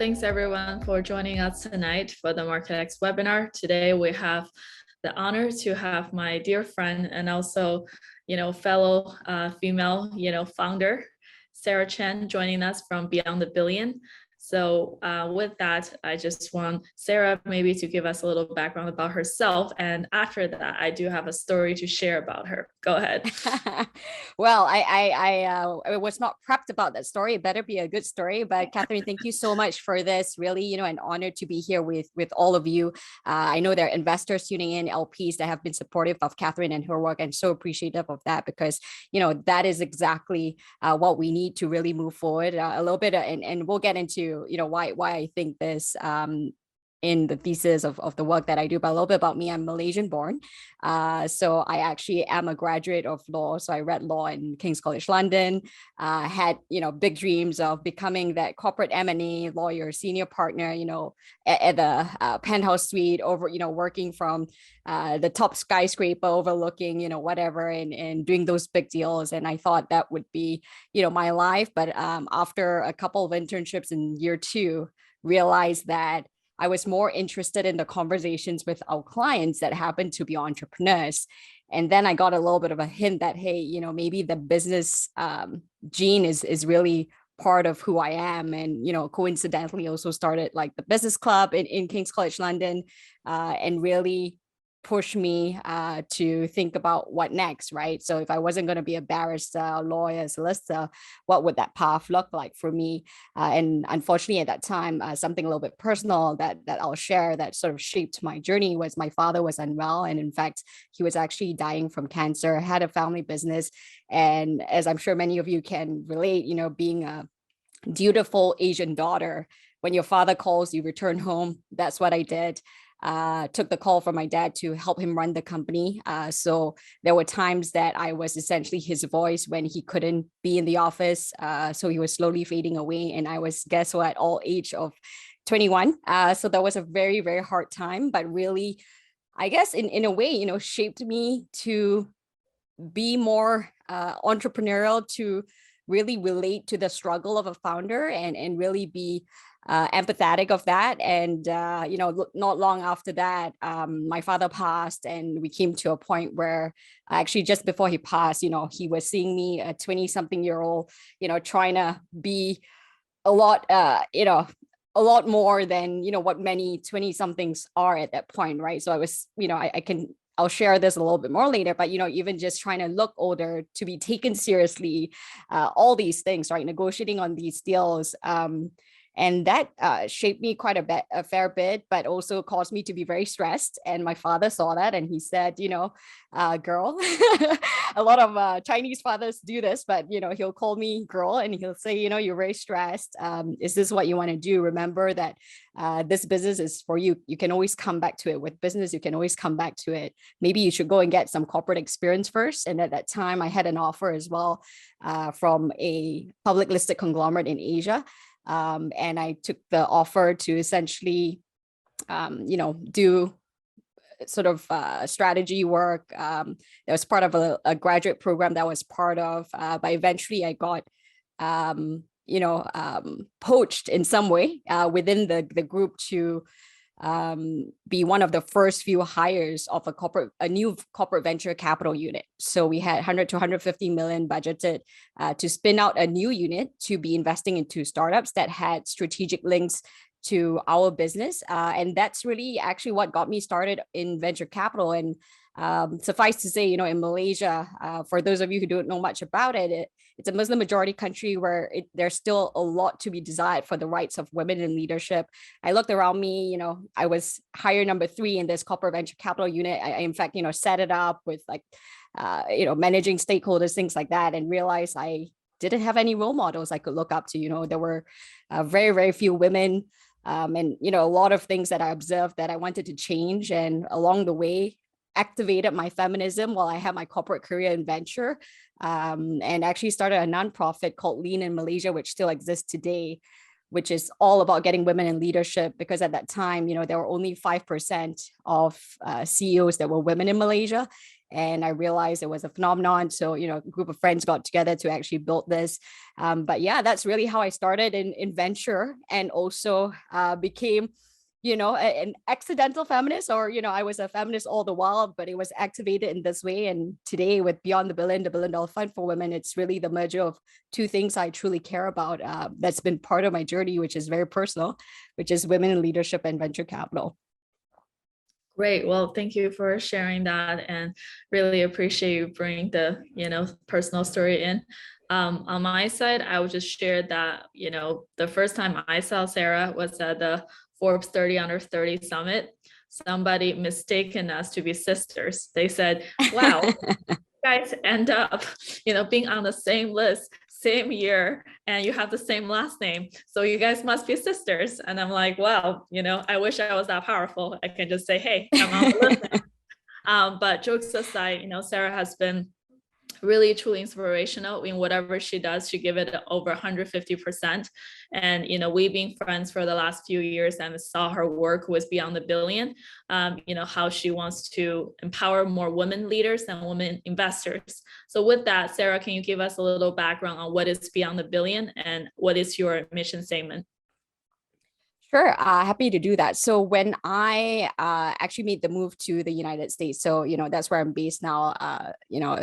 Thanks everyone for joining us tonight for the MarketX webinar. Today we have the honor to have my dear friend and also, fellow female, founder, Sarah Chen, joining us from Beyond the Billion. So with that, I just want Sarah maybe to give us a little background about herself. And after that, I do have a story to share about her. Go ahead. Well, I was not prepped about that story. It better be a good story. But Cathryn, thank you so much for this. Really, an honor to be here with all of you. I know there are investors tuning in, LPs that have been supportive of Cathryn and her work, and so appreciative of that because that is exactly what we need to really move forward a little bit. And we'll get into why I think this in the thesis of the work that I do. But a little bit about me, I'm Malaysian born. So I actually am a graduate of law. So I read law in King's College London, had, big dreams of becoming that corporate M&A lawyer, senior partner, at the penthouse suite over, working from the top skyscraper overlooking, whatever, and doing those big deals. And I thought that would be, my life. But after a couple of internships in year 2, realized that I was more interested in the conversations with our clients that happened to be entrepreneurs. And then I got a little bit of a hint that, hey, maybe the business gene is really part of who I am. And, coincidentally also started like the business club in King's College London and really push me to think about what next, right? So if I wasn't going to be a barrister, lawyer, solicitor, what would that path look like for me? And unfortunately at that time, something a little bit personal that I'll share that sort of shaped my journey was my father was unwell. And in fact, he was actually dying from cancer, had a family business. And as I'm sure many of you can relate, being a dutiful Asian daughter, when your father calls, you return home. That's what I did. Took the call from my dad to help him run the company. So there were times that I was essentially his voice when he couldn't be in the office. So he was slowly fading away. And I was, guess what, all age of 21. So that was a very, very hard time, but really, I guess in a way, shaped me to be more entrepreneurial, to really relate to the struggle of a founder and really be empathetic of that. And, not long after that, my father passed and we came to a point where actually just before he passed, he was seeing me, a 20-something-year-old, trying to be a lot, a lot more than, what many 20-somethings are at that point, right? So I was, I'll share this a little bit more later, but, even just trying to look older, to be taken seriously, all these things, right? Negotiating on these deals. And that shaped me quite a fair bit, but also caused me to be very stressed. And my father saw that and he said, girl, a lot of Chinese fathers do this, but, he'll call me girl and he'll say, you're very stressed. Is this what you want to do? Remember that this business is for you. You can always come back to it. With business, you can always come back to it. Maybe you should go and get some corporate experience first. And at that time, I had an offer as well from a public listed conglomerate in Asia. And I took the offer to essentially, do sort of strategy work. That was part of a graduate program that I was part of. But eventually I got, poached in some way within the group to be one of the first few hires of a new corporate venture capital unit. So we had 100 to 150 million budgeted to spin out a new unit to be investing into startups that had strategic links to our business. And that's really actually what got me started in venture capital. And suffice to say, in Malaysia, for those of you who don't know much about it, it's a Muslim majority country where there's still a lot to be desired for the rights of women in leadership. I looked around me, I was hire number 3 in this corporate venture capital unit. I in fact, set it up with managing stakeholders, things like that, and realized I didn't have any role models I could look up to. There were very, very few women and, a lot of things that I observed that I wanted to change. And along the way, activated my feminism while I had my corporate career in venture, and actually started a nonprofit called Lean in Malaysia, which still exists today, which is all about getting women in leadership. Because at that time, there were only 5% of CEOs that were women in Malaysia. and I realized it was a phenomenon. So, a group of friends got together to actually build this. But yeah, that's really how I started in venture, and also became an accidental feminist, or, I was a feminist all the while, but it was activated in this way. And today with Beyond the Billion Dollar Fund for Women, it's really the merger of two things I truly care about. That's been part of my journey, which is very personal, which is women in leadership and venture capital. Great. Well, thank you for sharing that, and really appreciate you bringing the, personal story in. On my side, I would just share that, the first time I saw Sarah was at the Forbes 30 Under 30 Summit. Somebody mistaken us to be sisters. They said, wow, you guys end up, being on the same list, same year, and you have the same last name. So you guys must be sisters. And I'm like, well, I wish I was that powerful. I can just say, hey, I'm on the list. But jokes aside, Sarah has been really truly inspirational in whatever she does. She give it over 150%. And we've been friends for the last few years and saw her work with Beyond the Billion, how she wants to empower more women leaders and women investors. So with that, Sarah, can you give us a little background on what is Beyond the Billion and what is your mission statement? Sure, happy to do that. So when I actually made the move to the United States, so that's where I'm based now.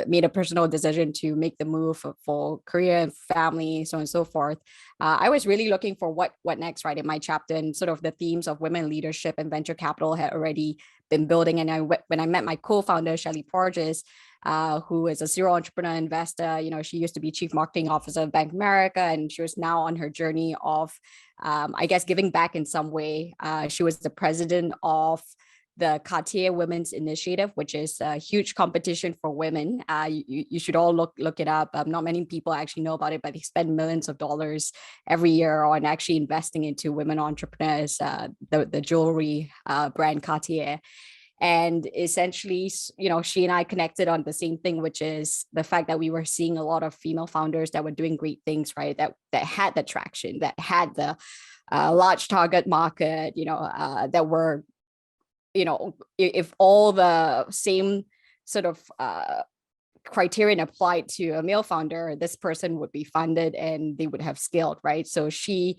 Made a personal decision to make the move for career and family, so on and so forth. I was really looking for what next, right? In my chapter, and sort of the themes of women leadership and venture capital had already been building. And when I met my co-founder Shelly Porges, who is a serial entrepreneur investor. She used to be chief marketing officer of Bank of America, and she was now on her journey of, I guess, giving back in some way. She was the president of the Cartier Women's Initiative, which is a huge competition for women. You should all look it up. Not many people actually know about it, but they spend millions of dollars every year on actually investing into women entrepreneurs, the jewelry brand Cartier. And essentially, she and I connected on the same thing, which is the fact that we were seeing a lot of female founders that were doing great things, right? That had the traction, that had the large target market, that were, if all the same sort of criterion applied to a male founder, this person would be funded and they would have scaled, right? So she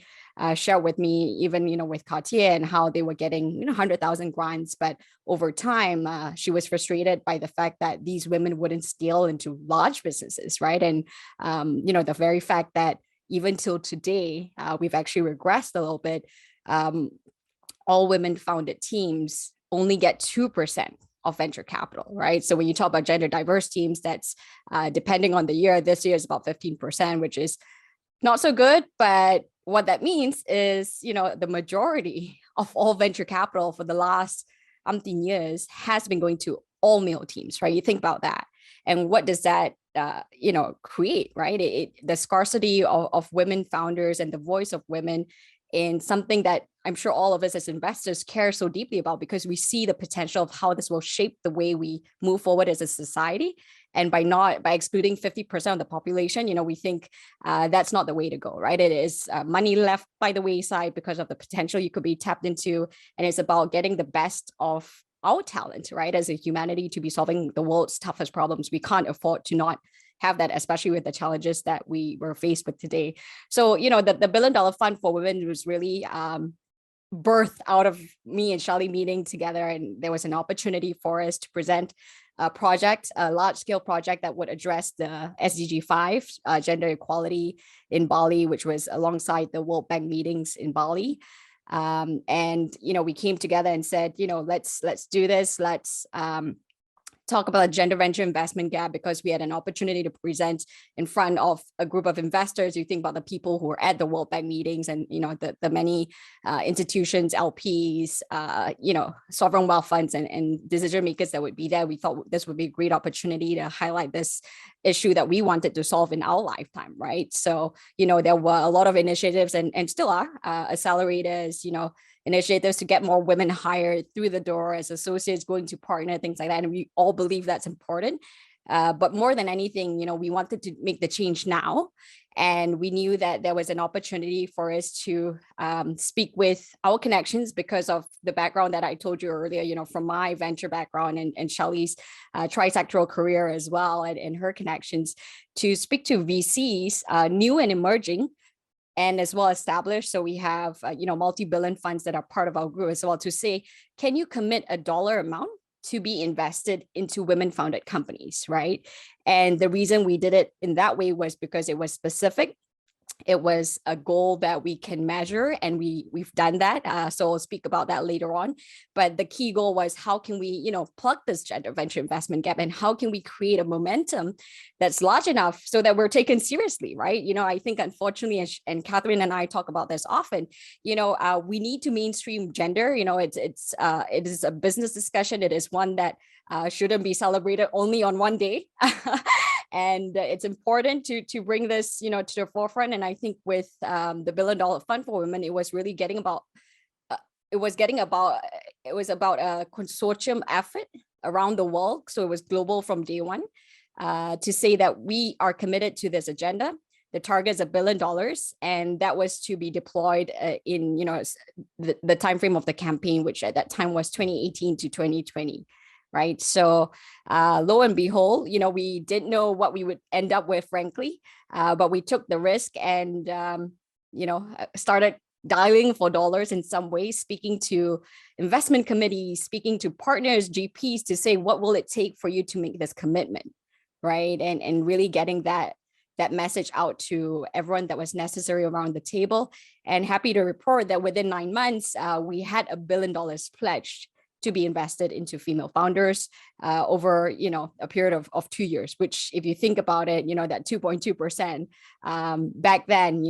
shared with me, even, with Cartier, and how they were getting, 100,000 grants, but over time, she was frustrated by the fact that these women wouldn't scale into large businesses, right? And, the very fact that even till today, we've actually regressed a little bit. All women founded teams only get 2% of venture capital, right? So when you talk about gender diverse teams, that's depending on the year, this year is about 15%, which is not so good. But what that means is, the majority of all venture capital for the last umpteen years has been going to all male teams, right? You think about that. And what does that, create, right? The scarcity of women founders and the voice of women in something that I'm sure all of us as investors care so deeply about, because we see the potential of how this will shape the way we move forward as a society. And by excluding 50% of the population, we think that's not the way to go, right? It is money left by the wayside because of the potential you could be tapped into. And it's about getting the best of our talent, right? As a humanity, to be solving the world's toughest problems. We can't afford to not have that, especially with the challenges that we were faced with today. So, the $1 billion fund for women was really birthed out of me and Shelly meeting together. And there was an opportunity for us to present a project, a large scale project that would address the SDG 5, gender equality in Bali, which was alongside the World Bank meetings in Bali. And, we came together and said, let's do this. Let's talk about gender venture investment gap, because we had an opportunity to present in front of a group of investors. You think about the people who were at the World Bank meetings and, the many institutions, LPs, sovereign wealth funds and decision makers that would be there. We thought this would be a great opportunity to highlight this issue that we wanted to solve in our lifetime, right? So, there were a lot of initiatives and still are accelerators, initiatives to get more women hired through the door as associates, going to partner, things like that. And we all believe that's important. But more than anything, we wanted to make the change now. And we knew that there was an opportunity for us to speak with our connections because of the background that I told you earlier, from my venture background and Shelley's trisectoral career as well, and her connections, to speak to VCs, new and emerging, and as well established. So we have, multi-billion funds that are part of our group as well, to say, can you commit a dollar amount to be invested into women-founded companies, right? And the reason we did it in that way was because it was specific. It was a goal that we can measure, and we've done that. So I'll speak about that later on. But the key goal was, how can we, plug this gender venture investment gap, and how can we create a momentum that's large enough so that we're taken seriously, right? I think unfortunately, and Cathryn and I talk about this often, we need to mainstream gender. It is a business discussion. It is one that shouldn't be celebrated only on one day. And it's important to bring this, to the forefront. And I think with the $1 billion fund for women, it was really about a consortium effort around the world. So it was global from day one, to say that we are committed to this agenda. The target is $1 billion, and that was to be deployed in the time frame of the campaign, which at that time was 2018 to 2020. Right. So lo and behold, we didn't know what we would end up with, frankly, but we took the risk and, started dialing for dollars in some ways, speaking to investment committees, speaking to partners, GPs, to say, what will it take for you to make this commitment? Right. And really getting that message out to everyone that was necessary around the table. And happy to report that within 9 months, we had $1 billion pledged to be invested into female founders over, a period of 2 years, which, if you think about it, that 2.2% back then,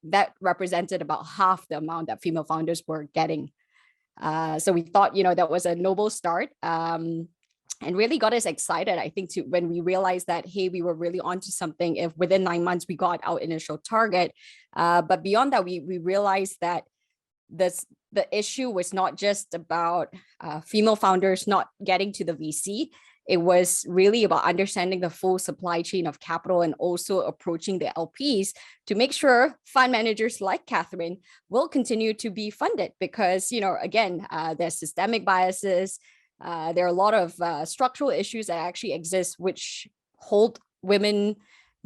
that represented about half the amount that female founders were getting. So we thought, that was a noble start, and really got us excited, I think, when we realized that, hey, we were really onto something if within 9 months we got our initial target. But beyond that, we realized that the issue was not just about female founders not getting to the VC. It was really about understanding the full supply chain of capital, and also approaching the LPs to make sure fund managers like Cathryn will continue to be funded, because, again, there's systemic biases. There are a lot of structural issues that actually exist, which hold women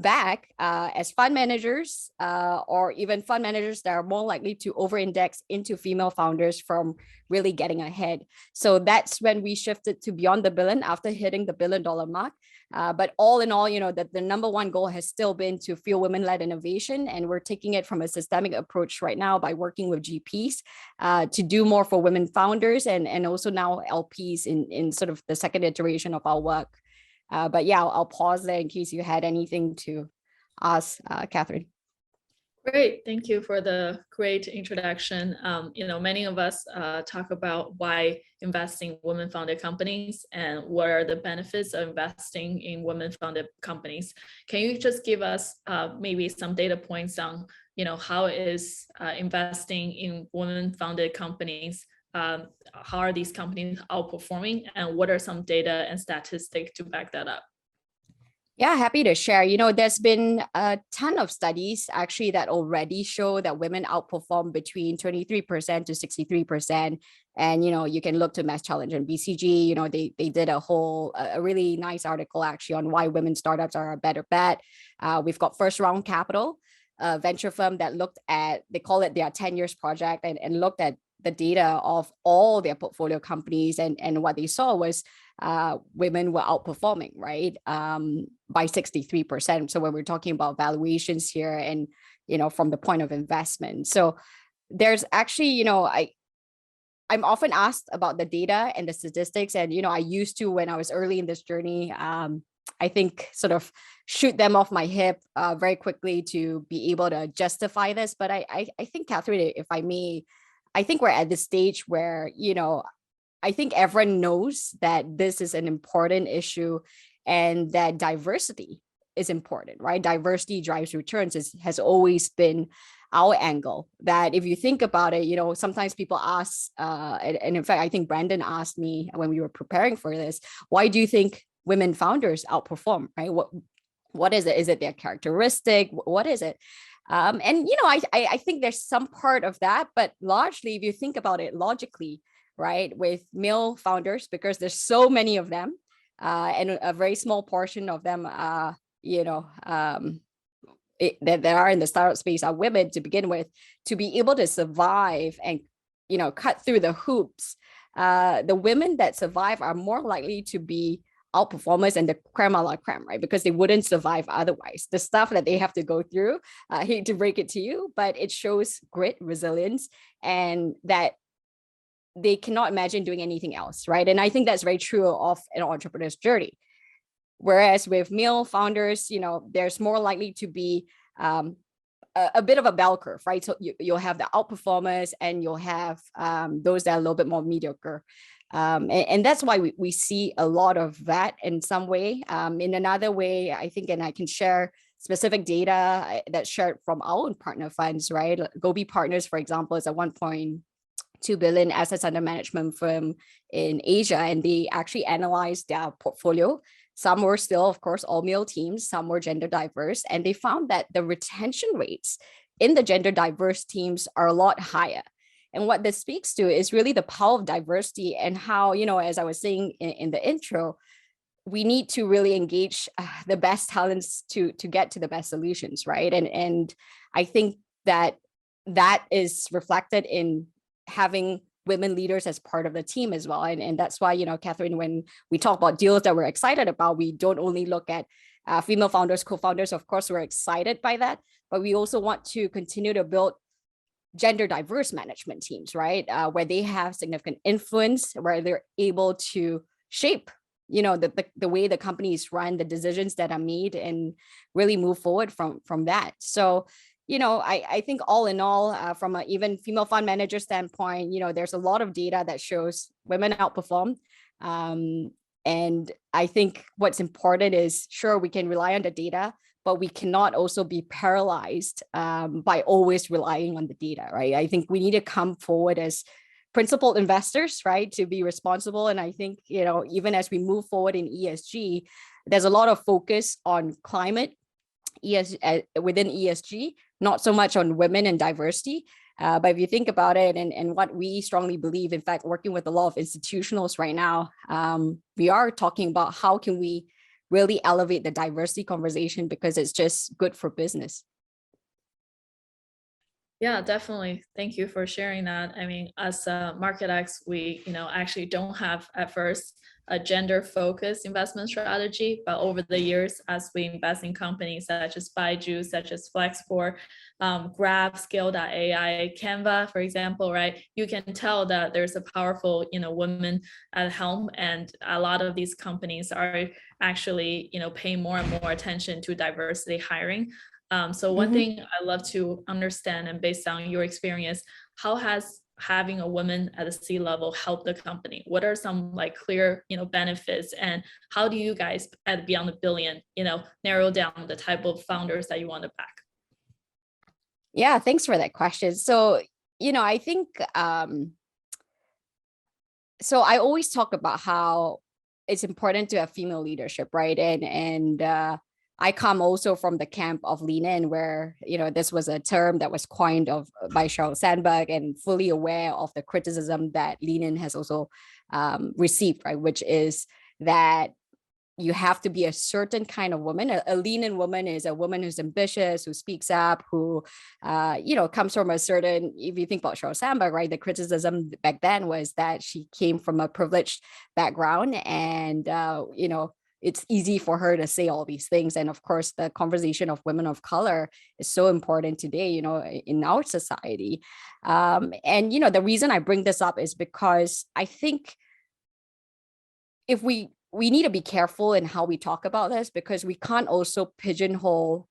back as fund managers, or even fund managers that are more likely to over-index into female founders from really getting ahead. So that's when we shifted to beyond the billion after hitting the $1 billion mark. But all in all, that the number one goal has still been to fuel women-led innovation. And we're taking it from a systemic approach right now by working with GPs to do more for women founders, and also now LPs in sort of the second iteration of our work. But yeah, I'll pause there in case you had anything to ask, Cathryn. Great, thank you for the great introduction. Many of us talk about why investing in women-founded companies and what are the benefits of investing in women-founded companies. Can you just give us maybe some data points on, how is investing in women-founded companies? How are these companies outperforming, and what are some data and statistics to back that up? Yeah, happy to share. There's been a ton of studies actually that already show that women outperform between 23% to 63%. And, you can look to Mass Challenge and BCG, they did a really nice article actually on why women startups are a better bet. We've got First Round Capital, a venture firm that looked at, they call it their 10 years project, and looked at the data of all their portfolio companies, and what they saw was women were outperforming, right, by 63%. So when we're talking about valuations here, and from the point of investment, so there's actually, I'm often asked about the data and the statistics, and I used to, when I was early in this journey, I think sort of shoot them off my hip very quickly to be able to justify this. But I think, Cathryn, if I may, I think we're at this stage where, I think everyone knows that this is an important issue, and that diversity is important, right? Diversity drives returns has always been our angle. That if you think about it, sometimes people ask, and in fact, I think Brandon asked me when we were preparing for this, why do you think women founders outperform, right? What is it? Is it their characteristic? What is it? And I think there's some part of that, but largely, if you think about it logically, right, with male founders, because there's so many of them, and a very small portion of them, that are in the startup space are women to begin with, to be able to survive and cut through the hoops. The women that survive are more likely to be outperformers and the creme a la creme, right? Because they wouldn't survive otherwise. The stuff that they have to go through, I hate to break it to you, but it shows grit, resilience, and that they cannot imagine doing anything else, right? And I think that's very true of an entrepreneur's journey. Whereas with male founders, there's more likely to be a bit of a bell curve, right? So you'll have the outperformers and you'll have those that are a little bit more mediocre. And that's why we see a lot of that in some way. In another way, I think, and I can share specific data that's shared from our own partner funds, right? Gobi Partners, for example, is a 1.2 billion assets under management firm in Asia, and they actually analyzed their portfolio. Some were still, of course, all male teams, some were gender diverse, and they found that the retention rates in the gender diverse teams are a lot higher. And what this speaks to is really the power of diversity and how, as I was saying in the intro, we need to really engage the best talents to get to the best solutions, right? And I think that is reflected in having women leaders as part of the team as well. And that's why, Cathryn, when we talk about deals that we're excited about, we don't only look at female founders, co-founders. Of course, we're excited by that, but we also want to continue to build gender diverse management teams, right? Where they have significant influence, where they're able to shape, the way the company is run, the decisions that are made, and really move forward from that. So, I think all in all, from an even female fund manager standpoint, there's a lot of data that shows women outperform. And I think what's important is, sure, we can rely on the data, but we cannot also be paralyzed by always relying on the data, right? I think we need to come forward as principled investors, right, to be responsible. And I think, even as we move forward in ESG, there's a lot of focus on climate within ESG, not so much on women and diversity. But if you think about it, and what we strongly believe, in fact, working with a lot of institutionals right now, we are talking about how can we really elevate the diversity conversation, because it's just good for business. Yeah, definitely. Thank you for sharing that. I mean, as MarketX, we actually don't have at first a gender-focused investment strategy, but over the years, as we invest in companies such as Baiju, such as Flexport, Grab, Scale.ai, Canva, for example, right? You can tell that there's a powerful, woman at the helm, and a lot of these companies are actually, paying more and more attention to diversity hiring. So one thing I love to understand, and based on your experience, how has having a woman at the C-level helped the company? What are some clear, benefits, and how do you guys at Beyond the Billion, narrow down the type of founders that you want to back? Yeah, thanks for that question. So, I think, so I always talk about how it's important to have female leadership, right? And I come also from the camp of lean in, where, this was a term that was coined by Sheryl Sandberg, and fully aware of the criticism that lean in has also received, right? Which is that you have to be a certain kind of woman. A lean in woman is a woman who's ambitious, who speaks up, who, comes from a certain, if you think about Sheryl Sandberg, right? The criticism back then was that she came from a privileged background, and, it's easy for her to say all these things. And of course, the conversation of women of color is so important today, in our society. And, the reason I bring this up is because I think if we need to be careful in how we talk about this, because we can't also pigeonhole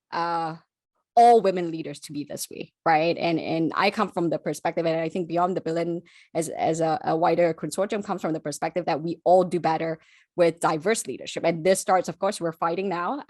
all women leaders to be this way, right? And I come from the perspective, and I think Beyond the Billion as a wider consortium comes from the perspective that we all do better with diverse leadership. And this starts, of course, we're fighting now.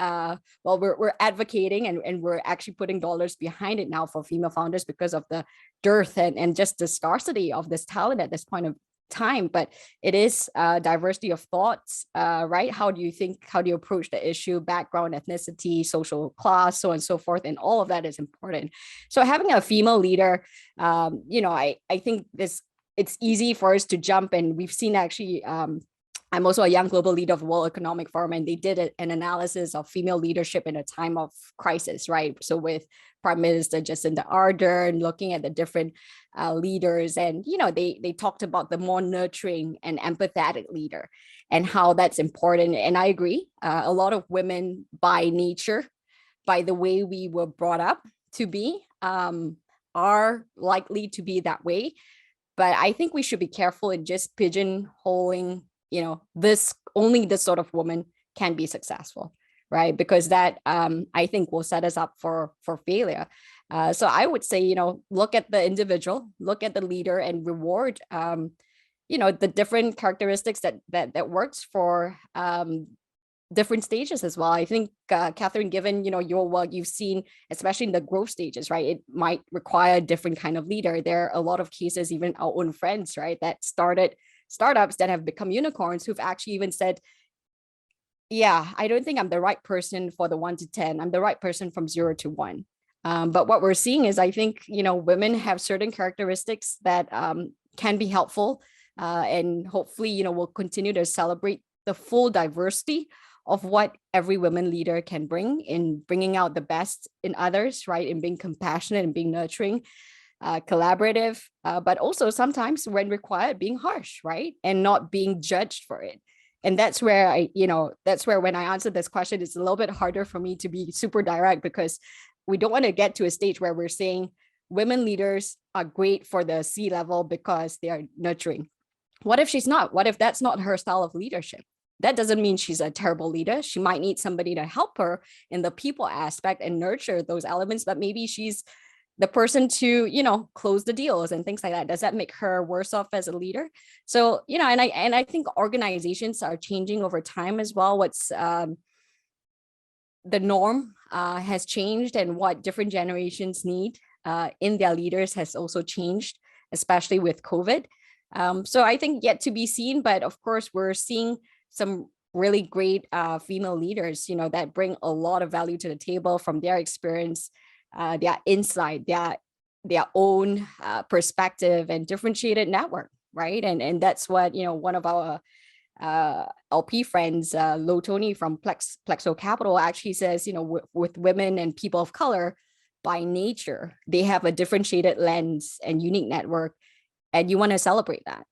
We're advocating, and we're actually putting dollars behind it now for female founders, because of the dearth and just the scarcity of this talent at this point time, but it is diversity of thoughts, right? How do you approach the issue, background, ethnicity, social class, so on and so forth, and all of that is important. So having a female leader, I think it's easy for us to jump, and we've seen actually. I'm also a young global leader of World Economic Forum, and they did an analysis of female leadership in a time of crisis, right? So with Prime Minister Jacinda Ardern, looking at the different leaders, and they talked about the more nurturing and empathetic leader, and how that's important. And I agree, a lot of women by nature, by the way we were brought up to be, are likely to be that way. But I think we should be careful in just pigeonholing, this sort of woman can be successful, right? Because that I think will set us up for failure. So I would say, look at the individual, look at the leader, and reward, the different characteristics that works for different stages as well. I think, Cathryn, given, your work, you've seen, especially in the growth stages, right? It might require a different kind of leader. There are a lot of cases, even our own friends, right, that started startups that have become unicorns, who've actually even said, yeah, I don't think I'm the right person for the 1 to 10. I'm the right person from 0 to 1. But what we're seeing is, I think, women have certain characteristics that can be helpful, and hopefully, we'll continue to celebrate the full diversity of what every women leader can bring in bringing out the best in others, right? In being compassionate and being nurturing, collaborative, but also sometimes when required, being harsh, right? And not being judged for it. And that's where that's where when I answer this question, it's a little bit harder for me to be super direct, because we don't want to get to a stage where we're saying women leaders are great for the C-level because they are nurturing. What if she's not? What if that's not her style of leadership? That doesn't mean she's a terrible leader. She might need somebody to help her in the people aspect and nurture those elements, but maybe she's the person to, close the deals and things like that. Does that make her worse off as a leader? So, and I think organizations are changing over time as well. What's the norm has changed, and what different generations need in their leaders has also changed, especially with COVID. So I think yet to be seen, but of course we're seeing some really great female leaders, that bring a lot of value to the table from their experience, their insight, their own perspective and differentiated network, right? And that's what, one of our LP friends, Lo Tony from Plexo Capital, actually says, with women and people of color, by nature, they have a differentiated lens and unique network, and you want to celebrate that.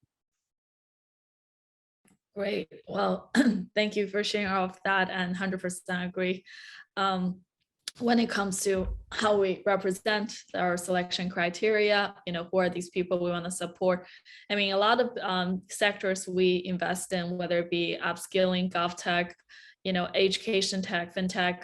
Great. Well, thank you for sharing all of that, and 100% agree. When it comes to how we represent our selection criteria, who are these people we want to support? I mean, a lot of sectors we invest in, whether it be upskilling, GovTech, education tech, fintech,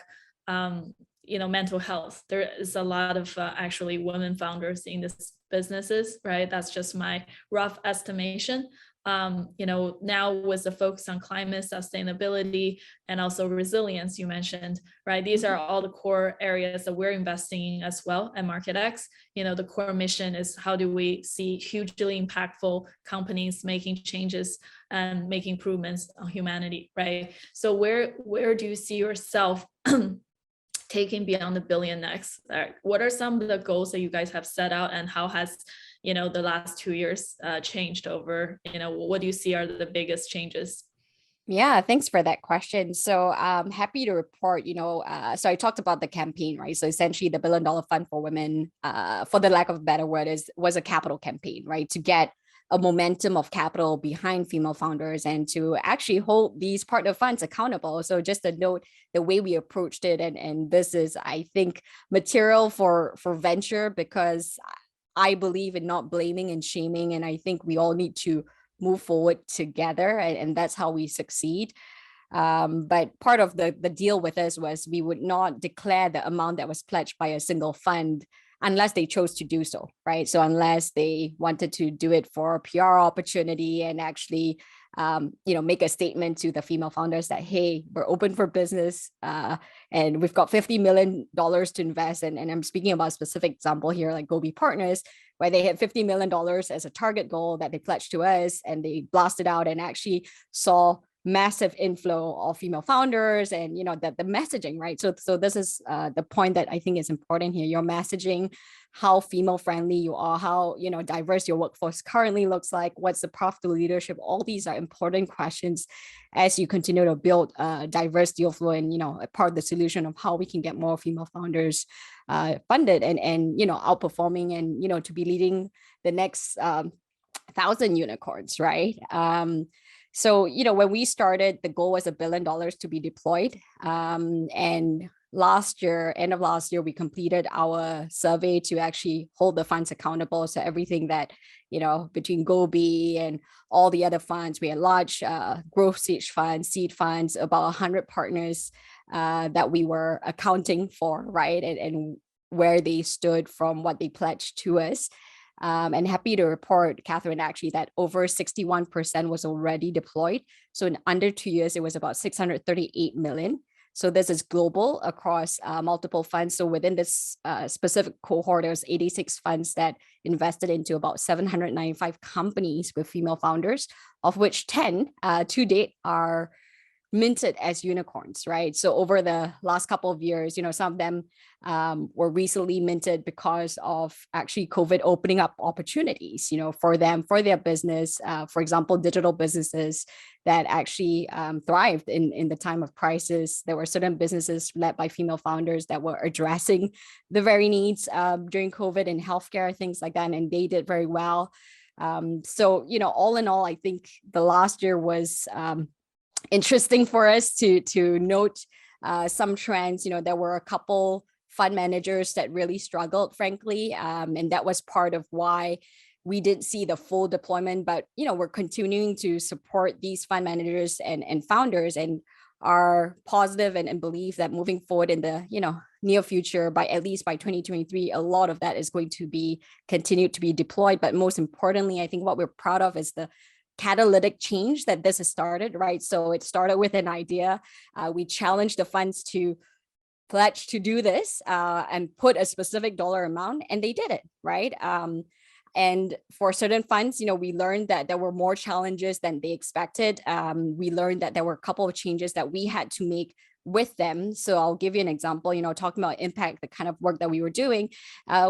mental health. There is a lot of actually women founders in these businesses, right? That's just my rough estimation. Now with the focus on climate sustainability and also resilience you mentioned, right? These are all the core areas that we're investing in as well at MarketX. The core mission is, how do we see hugely impactful companies making changes and making improvements on humanity, right? So where do you see yourself taking beyond the billion next? What are some of the goals that you guys have set out, and how has the last 2 years changed over, what do you see are the biggest changes? Yeah, thanks for that question. So I'm happy to report, so I talked about the campaign, right? So essentially the $1 billion fund for women, for the lack of a better word, was a capital campaign, right? To get a momentum of capital behind female founders and to actually hold these partner funds accountable. So just a note, the way we approached it, and this is, I think, material for venture, because I believe in not blaming and shaming, and I think we all need to move forward together, and that's how we succeed. But part of the deal with us was we would not declare the amount that was pledged by a single fund unless they chose to do so, right? So unless they wanted to do it for a PR opportunity and actually make a statement to the female founders that, hey, we're open for business, and we've got $50 million to invest. And I'm speaking about a specific example here, like Gobi Partners, where they had $50 million as a target goal that they pledged to us, and they blasted out and actually saw massive inflow of female founders, and the messaging, right? So this is the point that I think is important here. Your messaging, how female friendly you are, how diverse your workforce currently looks like, what's the path to leadership. All these are important questions as you continue to build diverse deal flow, and a part of the solution of how we can get more female founders funded and outperforming, and to be leading the next 1,000 unicorns, right? So, when we started, the goal was $1 billion to be deployed. And end of last year, we completed our survey to actually hold the funds accountable. So everything that, between Gobi and all the other funds, we had large growth stage funds, seed funds, about 100 partners that we were accounting for, right? And where they stood from what they pledged to us. And happy to report, Cathryn, actually, that over 61% was already deployed. So in under 2 years, it was about 638 million. So this is global across multiple funds. So within this specific cohort, there's 86 funds that invested into about 795 companies with female founders, of which 10 to date are minted as unicorns, right? So over the last couple of years, some of them were recently minted because of actually COVID opening up opportunities, for them, for their business. For example, digital businesses that actually thrived in the time of crisis. There were certain businesses led by female founders that were addressing the very needs during COVID in healthcare, things like that, and they did very well. So, all in all, I think the last year was interesting for us to note some trends. There were a couple fund managers that really struggled, frankly, and that was part of why we didn't see the full deployment. But we're continuing to support these fund managers and founders, and are positive and believe that moving forward in the near future, at least by 2023, a lot of that is going to be continued to be deployed. But most importantly, I think what we're proud of is the catalytic change that this has started, right? So it started with an idea. We challenged the funds to pledge to do this and put a specific dollar amount, and they did it, right? And for certain funds, we learned that there were more challenges than they expected. We learned that there were a couple of changes that we had to make with them. So I'll give you an example, talking about impact, the kind of work that we were doing.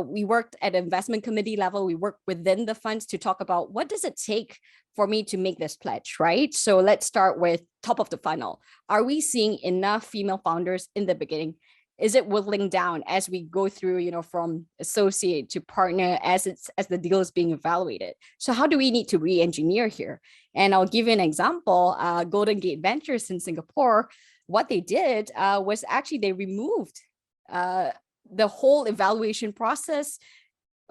We worked at investment committee level. We worked within the funds to talk about what does it take for me to make this pledge, right? So let's start with top of the funnel. Are we seeing enough female founders in the beginning? Is it whittling down as we go through, from associate to partner as the deal is being evaluated? So how do we need to re-engineer here? And I'll give you an example. Golden Gate Ventures in Singapore, what they did was actually they removed the whole evaluation process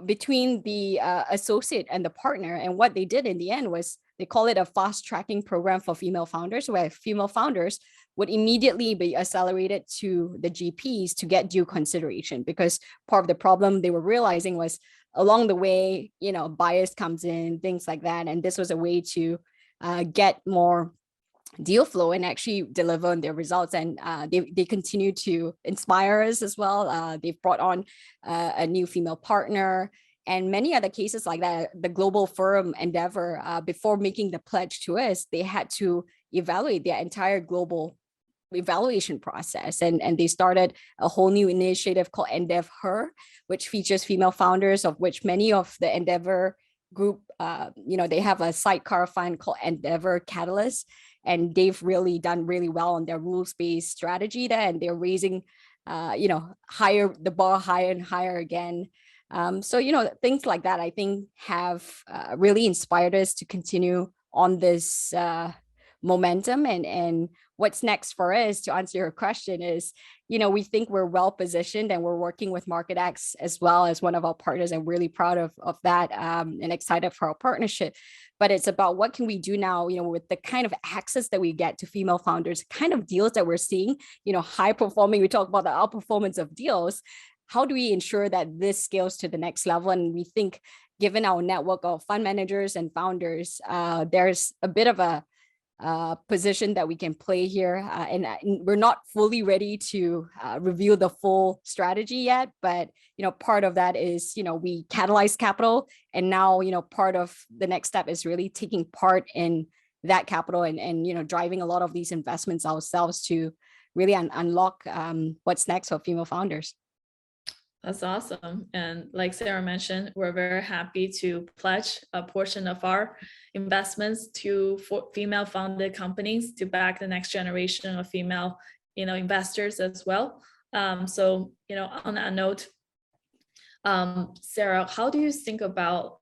between the associate and the partner. And what they did in the end was they call it a fast tracking program for female founders, where female founders would immediately be accelerated to the GPs to get due consideration, because part of the problem they were realizing was along the way, bias comes in, things like that. And this was a way to get more deal flow and actually deliver on their results. And they continue to inspire us as well. They've brought on a new female partner and many other cases like that. The global firm Endeavor, before making the pledge to us, they had to evaluate their entire global evaluation process. And they started a whole new initiative called Endeavor, which features female founders, of which many of the Endeavor group, they have a sidecar fund called Endeavor Catalyst, and they've really done really well on their rules-based strategy there, and they're raising, higher the bar higher and higher again. So, things like that, I think, have really inspired us to continue on this momentum. And what's next for us, to answer your question, is, we think we're well positioned, and we're working with MarketX as well as one of our partners. I'm really proud of that and excited for our partnership. But it's about what can we do now, with the kind of access that we get to female founders, kind of deals that we're seeing, high performing. We talk about the outperformance of deals. How do we ensure that this scales to the next level? And we think, given our network of fund managers and founders, there's a bit of a position that we can play here. And we're not fully ready to reveal the full strategy yet, but, part of that is, we catalyze capital, and now, part of the next step is really taking part in that capital and driving a lot of these investments ourselves to really unlock what's next for female founders. That's awesome. And like Sarah mentioned, we're very happy to pledge a portion of our investments to female founded companies to back the next generation of female, investors as well. So, on that note, Sarah, how do you think about,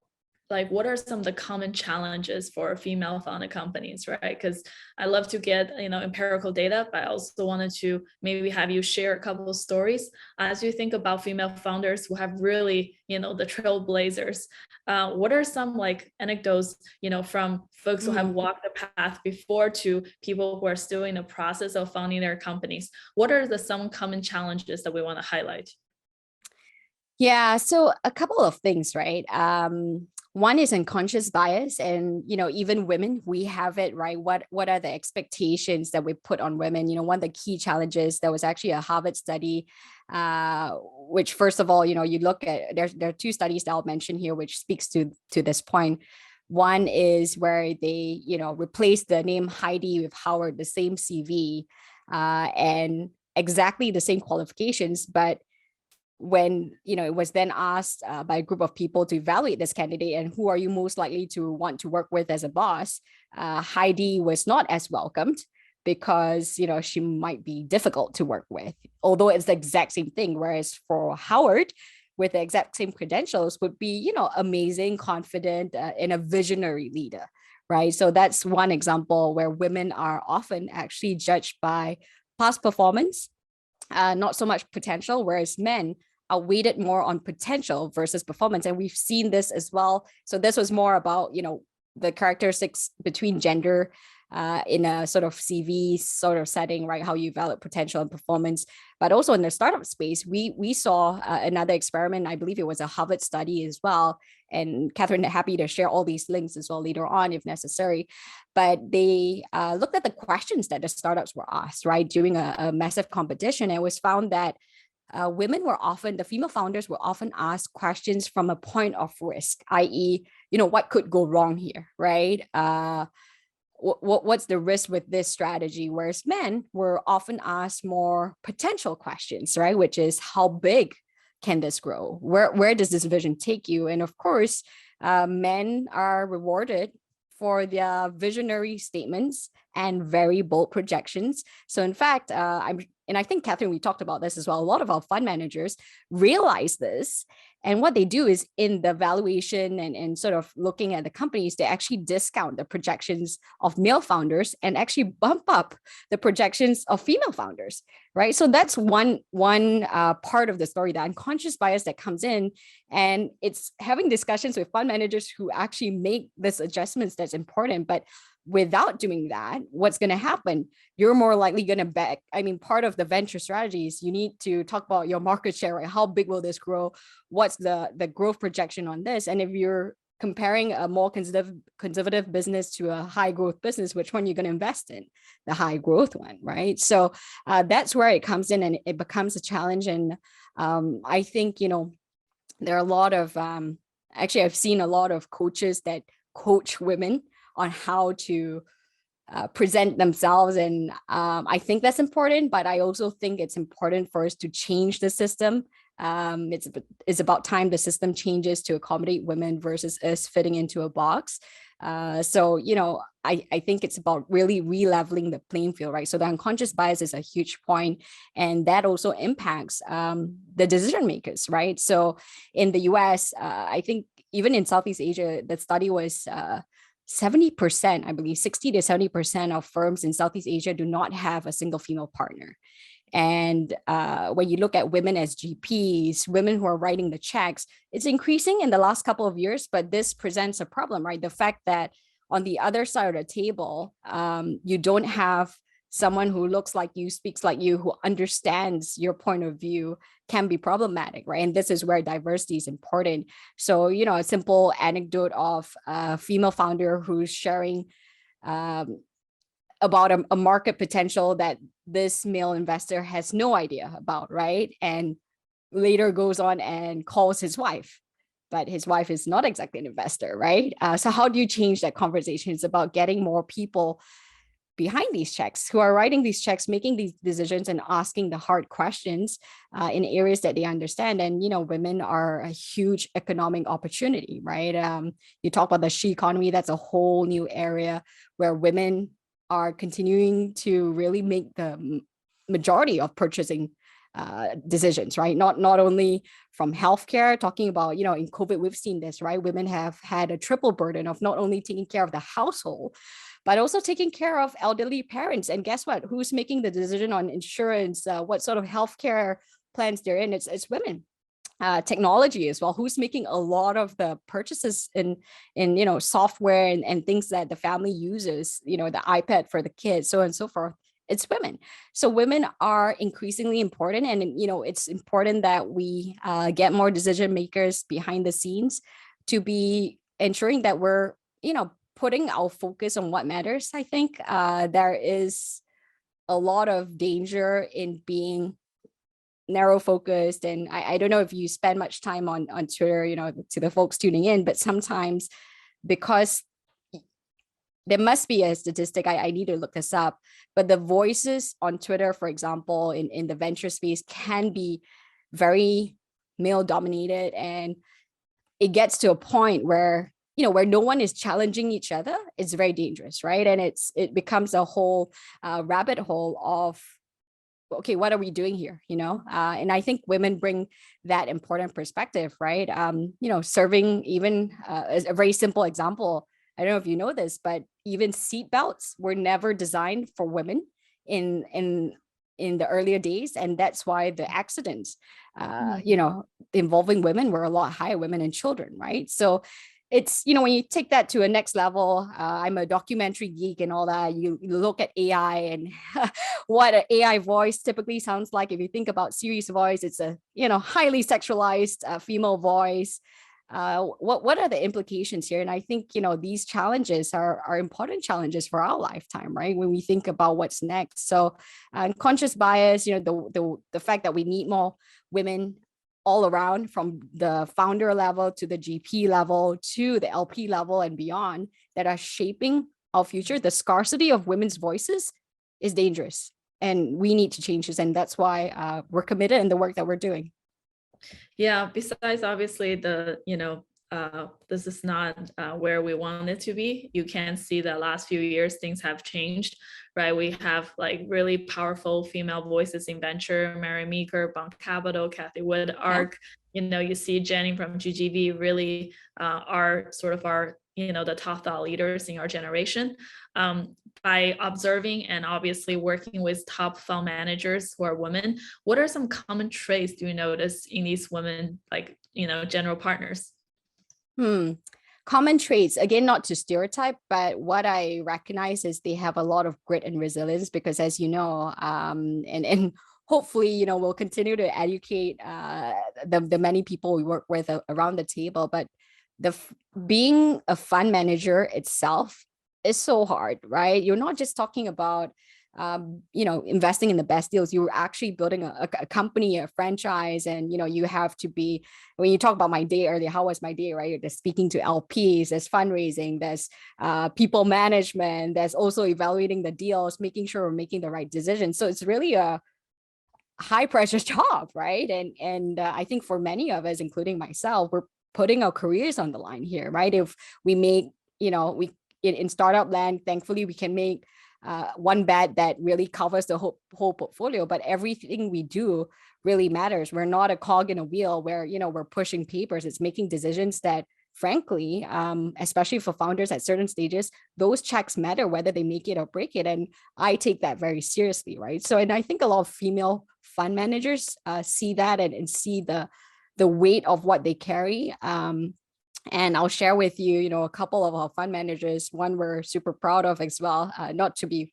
like, what are some of the common challenges for female founded companies, right? Because I love to get, empirical data, but I also wanted to maybe have you share a couple of stories as you think about female founders who have really, the trailblazers. What are some like anecdotes, from folks who have walked the path before to people who are still in the process of founding their companies? What are some common challenges that we want to highlight? Yeah, so a couple of things, right? One is unconscious bias, and even women, we have it, right? What are the expectations that we put on women? One of the key challenges, there was actually a Harvard study, which, first of all, you look at, there are two studies that I'll mention here, which speaks to this point. One is where they replace the name Heidi with Howard, the same CV, and exactly the same qualifications, but when it was then asked by a group of people to evaluate this candidate and who are you most likely to want to work with as a boss, Heidi was not as welcomed because she might be difficult to work with, although it's the exact same thing. Whereas for Howard, with the exact same credentials, would be amazing, confident, and a visionary leader, right? So that's one example where women are often actually judged by past performance, not so much potential, whereas men are weighted more on potential versus performance. And we've seen this as well. So this was more about, the characteristics between gender in a sort of CV sort of setting, right? How you evaluate potential and performance. But also in the startup space, we saw another experiment. I believe it was a Harvard study as well. And Cathryn, happy to share all these links as well later on if necessary. But they looked at the questions that the startups were asked, right, during a massive competition. And it was found that the female founders were often asked questions from a point of risk, i.e., what could go wrong here, right? What's the risk with this strategy? Whereas men were often asked more potential questions, right? Which is, how big can this grow? Where does this vision take you? And of course, men are rewarded for their visionary statements and very bold projections. So in fact, I think, Cathryn, we talked about this as well. A lot of our fund managers realize this. And what they do is, in the valuation and sort of looking at the companies, they actually discount the projections of male founders and actually bump up the projections of female founders, right? So that's one part of the story, the unconscious bias that comes in. And it's having discussions with fund managers who actually make these adjustments that's important. But without doing that, what's going to happen? You're more likely going to back. Part of the venture strategy is you need to talk about your market share, right? How big will this grow? What's the growth projection on this? And if you're comparing a more conservative business to a high growth business, which one you're going to invest in? The high growth one, right? So that's where it comes in, and it becomes a challenge. And I think, there are a lot of, actually, I've seen a lot of coaches that coach women on how to present themselves. And I think that's important, but I also think it's important for us to change the system. It's about time the system changes to accommodate women versus us fitting into a box. So, I think it's about really re-leveling the playing field, right? So the unconscious bias is a huge point, and that also impacts the decision makers, right? So in the US, I think even in Southeast Asia, the study was 70%, I believe 60 to 70% of firms in Southeast Asia do not have a single female partner. And when you look at women as GPs, women who are writing the checks, it's increasing in the last couple of years, but this presents a problem, right? The fact that on the other side of the table, you don't have someone who looks like you, speaks like you, who understands your point of view can be problematic, right? And this is where diversity is important. So, a simple anecdote of a female founder who's sharing about a market potential that this male investor has no idea about, right? And later goes on and calls his wife, but his wife is not exactly an investor, right? So how do you change that conversation? It's about getting more people behind these checks, who are writing these checks, making these decisions and asking the hard questions in areas that they understand. And, women are a huge economic opportunity, right? You talk about the she economy, that's a whole new area where women are continuing to really make the majority of purchasing decisions, right? Not only from healthcare, talking about, in COVID, we've seen this, right? Women have had a triple burden of not only taking care of the household, but also taking care of elderly parents. And guess what? Who's making the decision on insurance, what sort of healthcare plans they're in? It's women. Technology as well. Who's making a lot of the purchases in software and things that the family uses, the iPad for the kids, so on and so forth. It's women. So women are increasingly important. And, it's important that we get more decision makers behind the scenes to be ensuring that we're, putting our focus on what matters. I think there is a lot of danger in being narrow focused. And I don't know if you spend much time on Twitter, to the folks tuning in, but sometimes, because there must be a statistic, I need to look this up, but the voices on Twitter, for example, in the venture space can be very male dominated. And it gets to a point where, where no one is challenging each other. It's very dangerous, right? And it becomes a whole rabbit hole of, okay, what are we doing here? And I think women bring that important perspective, right? Serving even a very simple example. I don't know if you know this, but even seat belts were never designed for women in the earlier days. And that's why the accidents, involving women were a lot higher, women and children, right? So it's, when you take that to a next level, I'm a documentary geek and all that, you look at AI and what an AI voice typically sounds like. If you think about Siri's voice, it's a, highly sexualized female voice. What are the implications here? And I think, these challenges are important challenges for our lifetime, right? When we think about what's next. So unconscious bias, the fact that we need more women all around, from the founder level to the GP level to the LP level and beyond, that are shaping our future. The scarcity of women's voices is dangerous, and we need to change this. And that's why we're committed in the work that we're doing. Yeah, besides obviously this is not where we want it to be. You can see the last few years things have changed, right? We have like really powerful female voices in venture, Mary Meeker, Bump Capital, Kathy Wood, ARC. You see Jenny from GGV really are sort of our the top thought leaders in our generation. By observing and obviously working with top fund managers who are women, what are some common traits do you notice in these women, like general partners? Common traits, again, not to stereotype, but what I recognize is they have a lot of grit and resilience, because as you know, and hopefully, we'll continue to educate the many people we work with around the table. But being a fund manager itself is so hard, right? You're not just talking about investing in the best deals. You're actually building a company, a franchise. And, you have to be, when you talk about my day earlier, how was my day, right? There's speaking to LPs, there's fundraising, there's people management, there's also evaluating the deals, making sure we're making the right decisions. So it's really a high pressure job, right? And I think for many of us, including myself, we're putting our careers on the line here, right? If we make, in startup land, thankfully we can make one bet that really covers the whole portfolio, but everything we do really matters. We're not a cog in a wheel where, we're pushing papers. It's making decisions that, frankly, especially for founders at certain stages, those checks matter whether they make it or break it. And I take that very seriously, right? So, and I think a lot of female fund managers see that and see the weight of what they carry. And I'll share with you, a couple of our fund managers, one we're super proud of as well, not to be,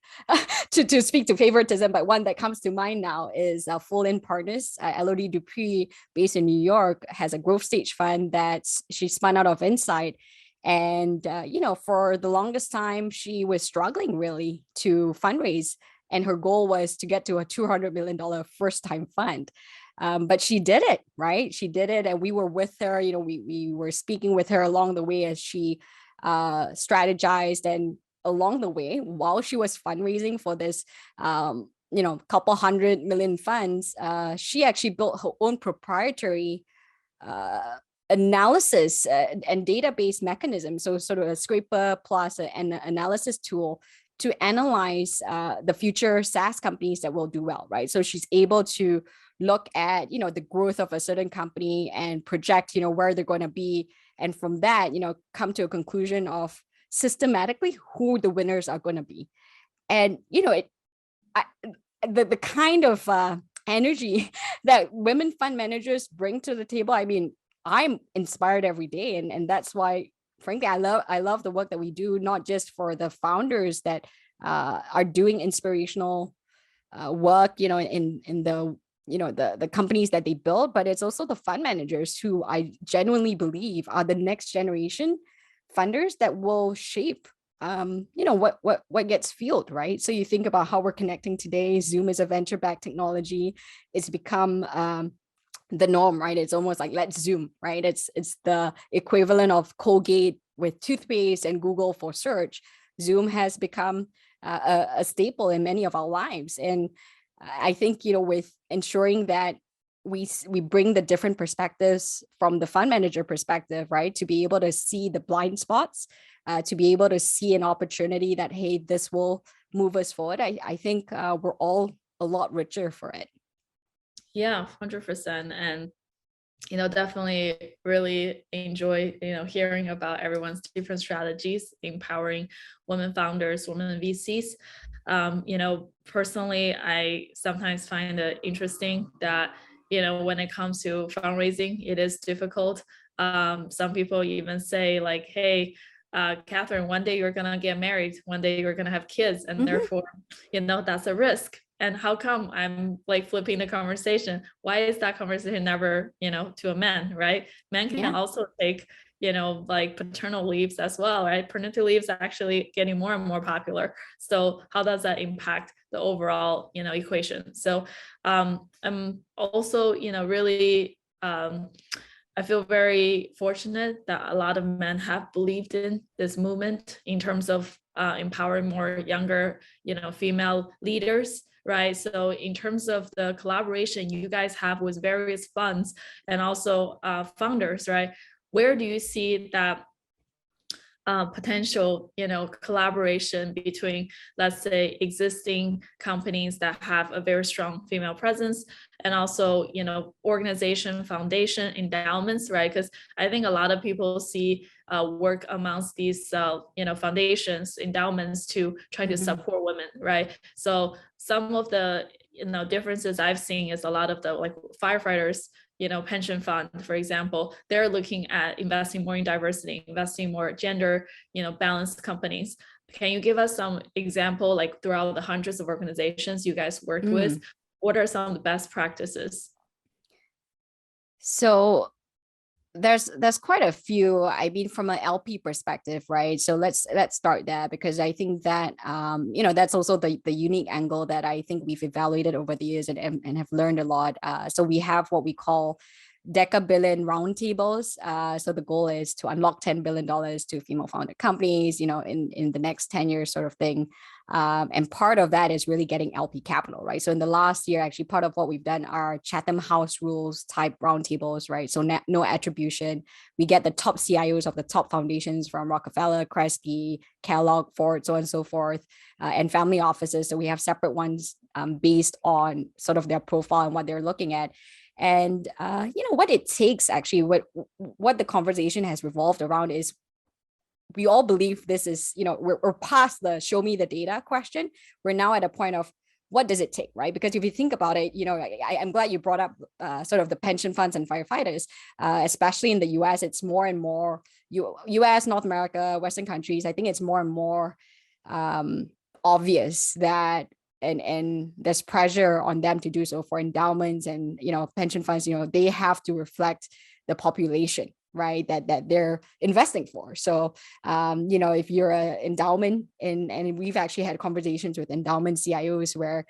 to speak to favoritism, but one that comes to mind now is Full In Partners. Elodie Dupree, based in New York, has a growth stage fund that she spun out of Insight. And, for the longest time, she was struggling really to fundraise. And her goal was to get to a $200 million first time fund. But she did it, right? She did it. And we were with her, we were speaking with her along the way as she strategized. And along the way, while she was fundraising for this, couple hundred million funds, she actually built her own proprietary analysis and database mechanism. So sort of a scraper plus an analysis tool to analyze the future SaaS companies that will do well, right? So she's able to look at, the growth of a certain company and project, where they're going to be. And from that, come to a conclusion of systematically who the winners are going to be. And, the kind of energy that women fund managers bring to the table, I mean, I'm inspired every day. And that's why, frankly, I love the work that we do, not just for the founders that are doing inspirational work, in the, the companies that they build, but it's also the fund managers who I genuinely believe are the next generation funders that will shape what gets fueled, right? So you think about how we're connecting today. Zoom is a venture-backed technology. It's become the norm, right? It's almost like let's Zoom, right? It's the equivalent of Colgate with toothpaste and Google for search. Zoom has become a staple in many of our lives. And I think, with ensuring that we bring the different perspectives from the fund manager perspective, right? To be able to see the blind spots, to be able to see an opportunity that, hey, this will move us forward. I think we're all a lot richer for it. Yeah, 100%. And, definitely really enjoy, hearing about everyone's different strategies, empowering women founders, women VCs. Personally, I sometimes find it interesting that, when it comes to fundraising, it is difficult. Some people even say like, hey, Cathryn, one day you're going to get married, one day you're going to have kids, and therefore, that's a risk. And how come I'm like flipping the conversation? Why is that conversation never, to a man, right? Men can also take, like paternal leaves as well, right? Parental leaves are actually getting more and more popular. So how does that impact the overall, equation? So I'm also, really, I feel very fortunate that a lot of men have believed in this movement in terms of empowering more younger, female leaders, right? So in terms of the collaboration you guys have with various funds and also founders, right? Where do you see that potential, collaboration between, let's say, existing companies that have a very strong female presence and also, organization, foundation, endowments, right? Because I think a lot of people see work amongst these, foundations, endowments to try to support women, right? So some of the, differences I've seen is a lot of the like firefighters, pension fund, for example, they're looking at investing more in diversity, investing more gender, balanced companies. Can you give us some example, like throughout the hundreds of organizations you guys worked with, what are some of the best practices? So there's quite a few. I mean, from an LP perspective, right? So let's start there, because I think that that's also the unique angle that I think we've evaluated over the years and have learned a lot. So we have what we call deca-billion roundtables. So the goal is to unlock $10 billion to female founded companies, in the next 10 years sort of thing. And part of that is really getting LP capital, right? So in the last year, actually, part of what we've done are Chatham House rules type roundtables, right? So no attribution. We get the top CIOs of the top foundations from Rockefeller, Kresge, Kellogg, Ford, so on and so forth, and family offices. So we have separate ones based on sort of their profile and what they're looking at. And what it takes, actually, what the conversation has revolved around is, we all believe this is, we're past the show me the data question. We're now at a point of what does it take, right? Because if you think about it, I'm glad you brought up sort of the pension funds and firefighters, especially in the US. It's more and more US, North America, Western countries. I think it's more and more obvious that and there's pressure on them to do so for endowments and pension funds. They have to reflect the population, right, that they're investing for. So, if you're an endowment, and we've actually had conversations with endowment CIOs where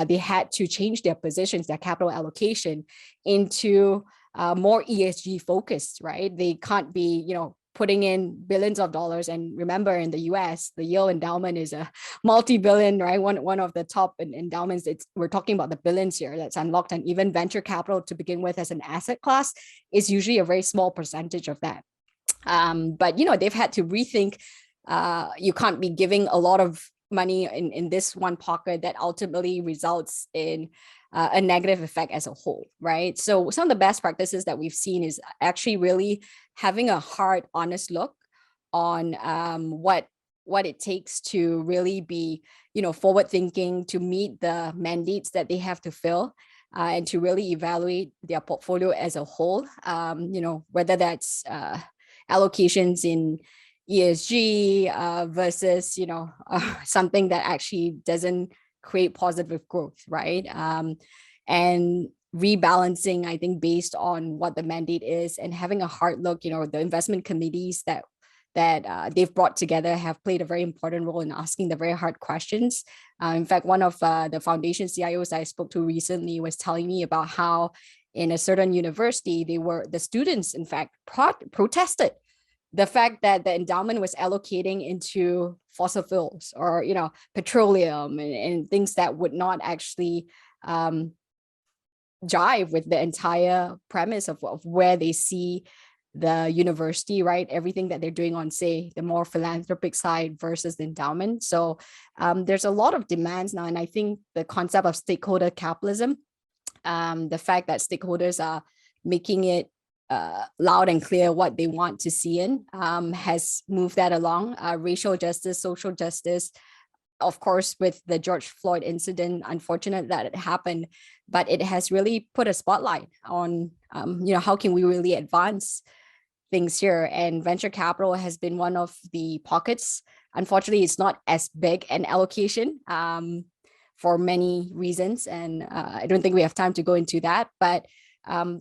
they had to change their positions, their capital allocation into more ESG focused, right? They can't be, putting in billions of dollars. And remember, in the US, the Yale endowment is a multi-billion, right? One of the top endowments. We're talking about the billions here that's unlocked, and even venture capital to begin with as an asset class is usually a very small percentage of that. But they've had to rethink. You can't be giving a lot of money in this one pocket that ultimately results in a negative effect as a whole, right? So some of the best practices that we've seen is actually really having a hard, honest look on what it takes to really be, forward thinking, to meet the mandates that they have to fill, and to really evaluate their portfolio as a whole. Whether that's allocations in ESG versus, something that actually doesn't create positive growth, right? And rebalancing, I think, based on what the mandate is, and having a hard look. The investment committees that they've brought together have played a very important role in asking the very hard questions. In fact, one of the foundation CIOs I spoke to recently was telling me about how in a certain university, the students, in fact, protested the fact that the endowment was allocating into fossil fuels or, petroleum and things that would not actually jive with the entire premise of where they see the university, right? Everything that they're doing on, say, the more philanthropic side versus the endowment. So there's a lot of demands now. And I think the concept of stakeholder capitalism, the fact that stakeholders are making it loud and clear what they want to see in, has moved that along. Racial justice, social justice, of course, with the George Floyd incident, unfortunate that it happened, but it has really put a spotlight on, how can we really advance things here? And venture capital has been one of the pockets. Unfortunately, it's not as big an allocation for many reasons. And I don't think we have time to go into that, but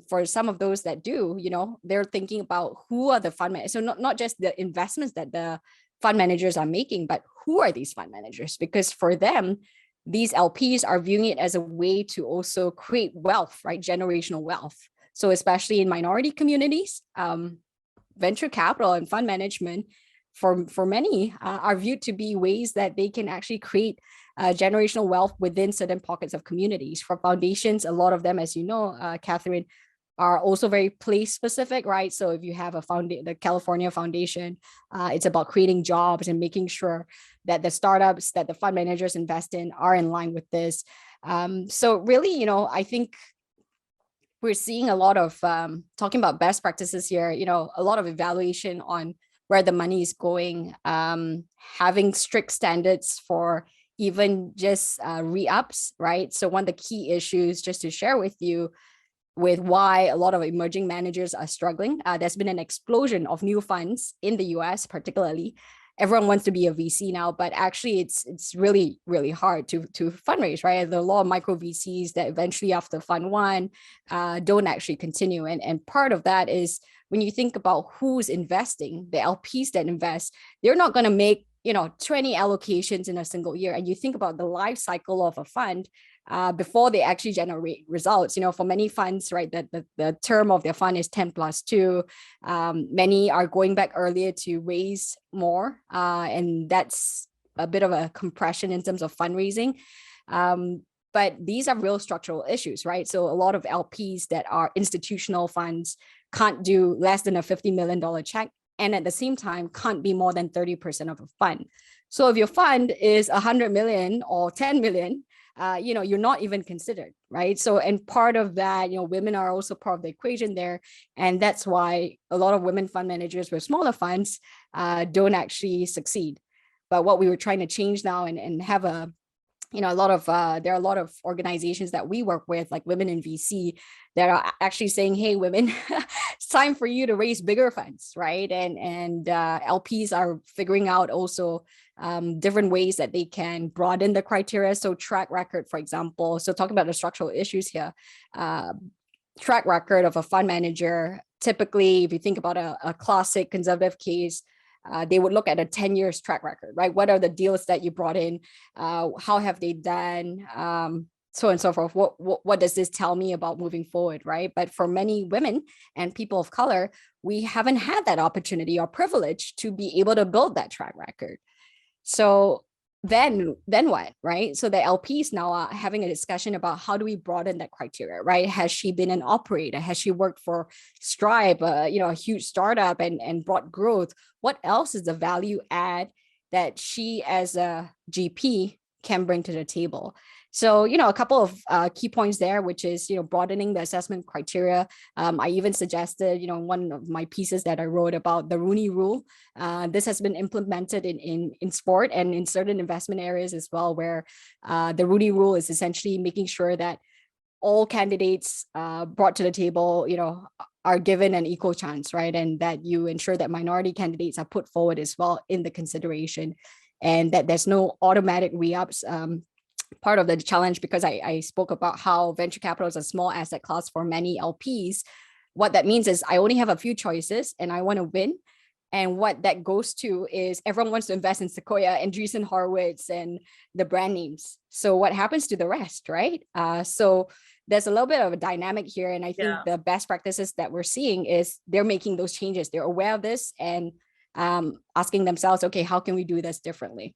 for some of those that do, they're thinking about who are the fund managers. So not just the investments that the fund managers are making, but who are these fund managers? Because for them, these LPs are viewing it as a way to also create wealth, right? Generational wealth. So especially in minority communities, venture capital and fund management for many are viewed to be ways that they can actually create generational wealth within certain pockets of communities. For foundations, a lot of them, as you know, Cathryn, are also very place specific, right? So if you have the California Foundation, it's about creating jobs and making sure that the startups that the fund managers invest in are in line with this. So really, I think we're seeing a lot of talking about best practices here, a lot of evaluation on where the money is going, having strict standards for even just re-ups, right? So one of the key issues, just to share with you, with why a lot of emerging managers are struggling, there's been an explosion of new funds in the US, particularly. Everyone wants to be a VC now, but actually it's really, really hard to fundraise, right? There are a lot of micro VCs that eventually after fund one don't actually continue. And part of that is when you think about who's investing, the LPs that invest, they're not going to make 20 allocations in a single year. And you think about the life cycle of a fund before they actually generate results. For many funds, right, the term of their fund is 10+2. Many are going back earlier to raise more. And that's a bit of a compression in terms of fundraising. But these are real structural issues, right? So a lot of LPs that are institutional funds can't do less than a $50 million check, and at the same time can't be more than 30% of a fund. So if your fund is 100 million or 10 million, you're not even considered, right? So, and part of that, women are also part of the equation there. And that's why a lot of women fund managers with smaller funds don't actually succeed. But what we were trying to change now and have there are a lot of organizations that we work with, like Women in VC, that are actually saying, hey, women, it's time for you to raise bigger funds, right? And LPs are figuring out also different ways that they can broaden the criteria. So track record, for example. So talking about the structural issues here, track record of a fund manager, typically, if you think about a classic conservative case, they would look at a 10 years track record, right? What are the deals that you brought in? How have they done? So on and so forth. What does this tell me about moving forward, right? But for many women and people of color, we haven't had that opportunity or privilege to be able to build that track record. So then what, right? So the LPs now are having a discussion about how do we broaden that criteria, right? Has she been an operator? Has she worked for Stripe, a huge startup and brought growth? What else is the value add that she as a GP can bring to the table? So, a couple of key points there, which is, broadening the assessment criteria. I even suggested, one of my pieces that I wrote about the Rooney Rule. This has been implemented in sport and in certain investment areas as well, where the Rooney Rule is essentially making sure that all candidates brought to the table, are given an equal chance, right? And that you ensure that minority candidates are put forward as well in the consideration, and that there's no automatic re-ups. Part of the challenge, because I spoke about how venture capital is a small asset class for many LPs. What that means is I only have a few choices and I want to win. And what that goes to is everyone wants to invest in Sequoia, Andreessen Horowitz, and the brand names. So what happens to the rest, right? So there's a little bit of a dynamic here. And I think the best practices that we're seeing is they're making those changes. They're aware of this and asking themselves, okay, how can we do this differently?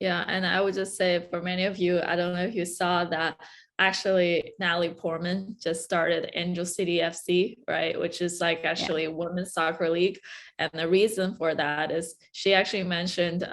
Yeah, and I would just say for many of you, I don't know if you saw that actually Natalie Portman just started Angel City FC, right? Which is like actually a women's soccer league. And the reason for that is she actually mentioned,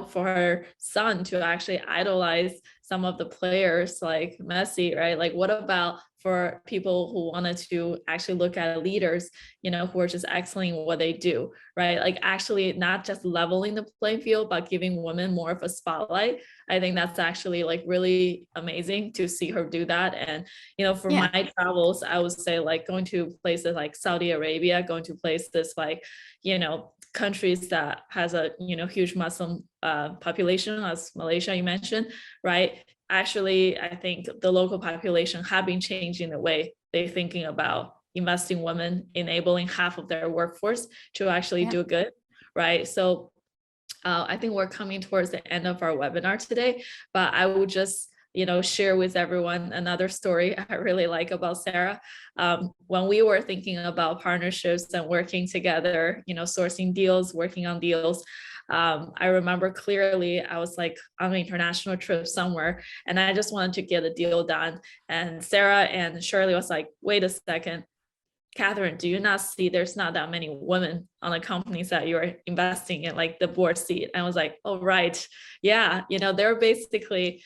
for her son to actually idolize some of the players like Messi, right? Like, what about for people who wanted to actually look at leaders, who are just excelling what they do, right? Like actually not just leveling the playing field, but giving women more of a spotlight. I think that's actually like really amazing to see her do that. And, for my travels, I would say like going to places like Saudi Arabia, going to places like, countries that has a, huge Muslim population, as Malaysia, you mentioned, right? Actually, I think the local population have been changing the way they're thinking about investing women, enabling half of their workforce to actually do good, right? So I think we're coming towards the end of our webinar today, but I will just share with everyone another story I really like about Sarah. When we were thinking about partnerships and working together, sourcing deals, working on deals, I remember clearly I was like on an international trip somewhere and I just wanted to get a deal done. And Sarah and Shirley was like, wait a second, Cathryn, do you not see there's not that many women on the companies that you're investing in, like the board seat? And I was like, oh, right. Yeah. They're basically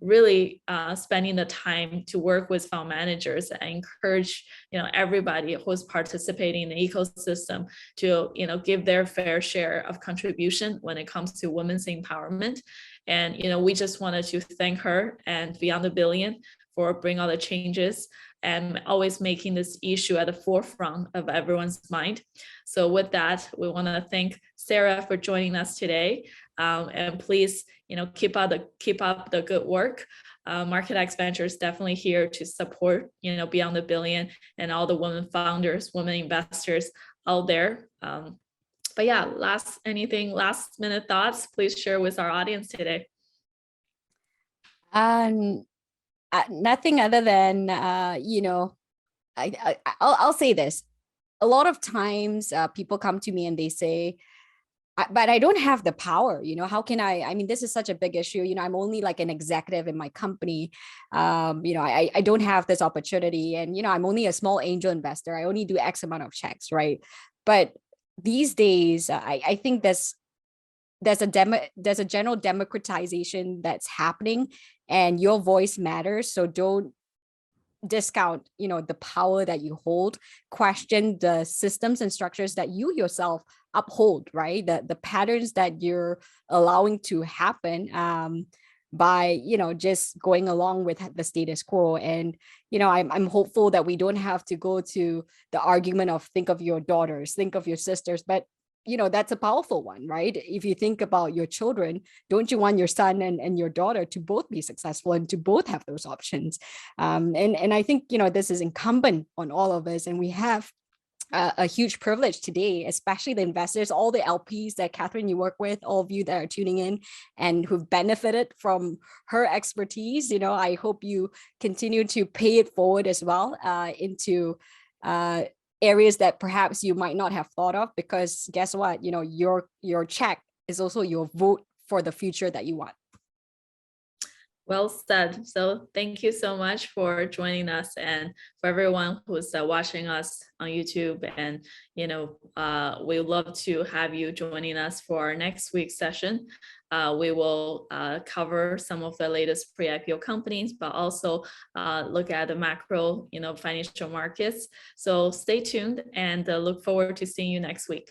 really spending the time to work with fund managers and encourage, everybody who's participating in the ecosystem to, give their fair share of contribution when it comes to women's empowerment. And, we just wanted to thank her and Beyond the Billion for bringing all the changes and always making this issue at the forefront of everyone's mind. So with that, we want to thank Sarah for joining us today. And please, keep up the good work. MarketX Ventures definitely here to support, Beyond the Billion and all the women founders, women investors out there. But yeah, last minute thoughts, please share with our audience today. Nothing other than, I'll say this. A lot of times people come to me and they say, but I don't have the power, how can I mean, this is such a big issue, I'm only like an executive in my company. I don't have this opportunity and, I'm only a small angel investor. I only do X amount of checks, right? But these days, I think there's a general democratization that's happening and your voice matters. So don't discount, the power that you hold, question the systems and structures that you yourself uphold, right? The patterns that you're allowing to happen by, just going along with the status quo. And, I'm hopeful that we don't have to go to the argument of think of your daughters, think of your sisters, but that's a powerful one, right? If you think about your children, don't you want your son and your daughter to both be successful and to both have those options? And I think, this is incumbent on all of us, and we have a huge privilege today, especially the investors, all the LPs that Cathryn, you work with, all of you that are tuning in and who've benefited from her expertise. I hope you continue to pay it forward as well into areas that perhaps you might not have thought of, because guess what, your check is also your vote for the future that you want. Well said. So thank you so much for joining us, and for everyone who's watching us on YouTube. And, we would love to have you joining us for our next week's session. We will cover some of the latest pre-IPO companies, but also look at the macro, financial markets. So stay tuned, and look forward to seeing you next week.